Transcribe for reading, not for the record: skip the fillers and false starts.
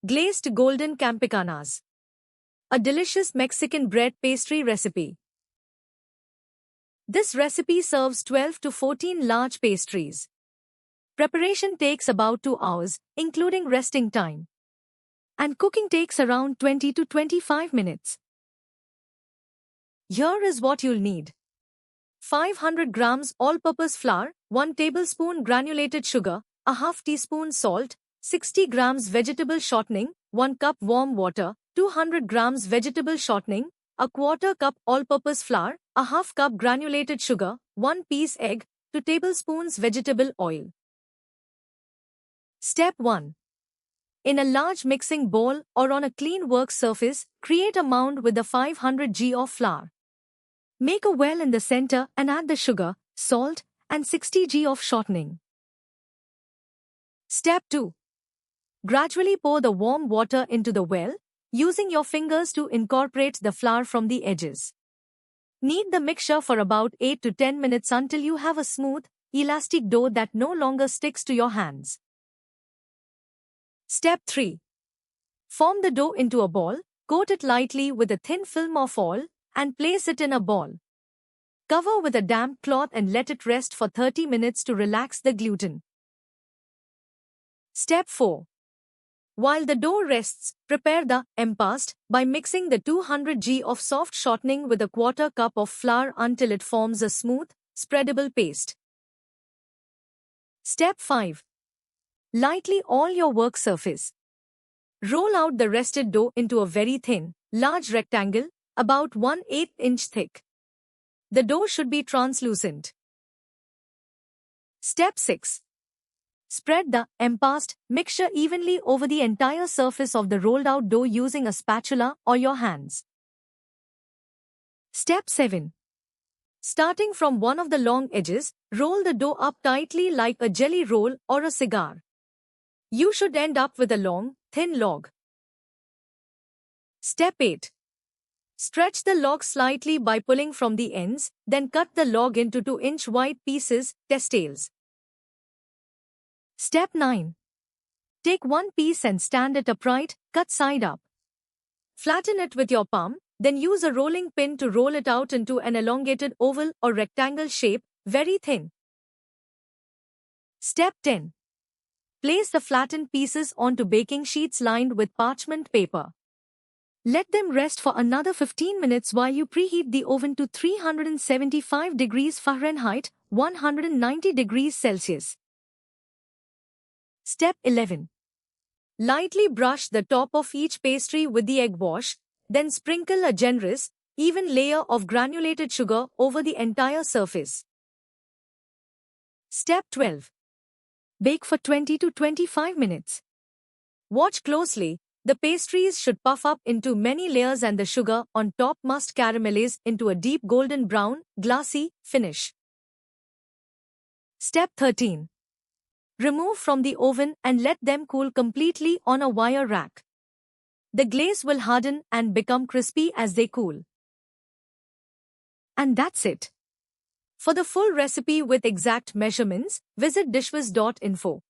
Glazed golden campicanas. A delicious Mexican bread pastry recipe. This recipe serves 12 to 14 large pastries. Preparation takes about 2 hours, including resting time. And cooking takes around 20 to 25 minutes. Here is what you'll need. 500 grams all-purpose flour, 1 tablespoon granulated sugar, a half teaspoon salt, 60 grams vegetable shortening, 1 cup warm water, 200 grams vegetable shortening, a quarter cup all-purpose flour, a half cup granulated sugar, 1 piece egg, 2 tablespoons vegetable oil. Step 1. In a large mixing bowl or on a clean work surface, create a mound with the 500 g of flour. Make a well in the center and add the sugar, salt, and 60 g of shortening. Step 2. Gradually pour the warm water into the well, using your fingers to incorporate the flour from the edges. Knead the mixture for about 8 to 10 minutes until you have a smooth, elastic dough that no longer sticks to your hands. Step 3. Form the dough into a ball, coat it lightly with a thin film of oil, and place it in a ball. Cover with a damp cloth and let it rest for 30 minutes to relax the gluten. Step 4. While the dough rests, prepare the impaste by mixing the 200 g of soft shortening with a quarter cup of flour until it forms a smooth, spreadable paste. Step 5. Lightly oil your work surface. Roll out the rested dough into a very thin, large rectangle, about 1/8 inch thick. The dough should be translucent. Step 6. Spread the impaste mixture evenly over the entire surface of the rolled out dough using a spatula or your hands. Step 7. Starting from one of the long edges, roll the dough up tightly like a jelly roll or a cigar. You should end up with a long, thin log. Step 8. Stretch the log slightly by pulling from the ends, then cut the log into 2-inch wide pieces, testales. Step 9. Take one piece and stand it upright, cut side up. Flatten it with your palm, then use a rolling pin to roll it out into an elongated oval or rectangle shape, very thin. Step 10. Place the flattened pieces onto baking sheets lined with parchment paper. Let them rest for another 15 minutes while you preheat the oven to 375 degrees Fahrenheit, 190 degrees Celsius. Step 11. Lightly brush the top of each pastry with the egg wash, then sprinkle a generous, even layer of granulated sugar over the entire surface. Step 12. Bake for 20 to 25 minutes. Watch closely. The pastries should puff up into many layers and the sugar on top must caramelize into a deep golden brown, glassy finish. Step 13. Remove from the oven and let them cool completely on a wire rack. The glaze will harden and become crispy as they cool. And that's it. For the full recipe with exact measurements, visit dishwiz.info.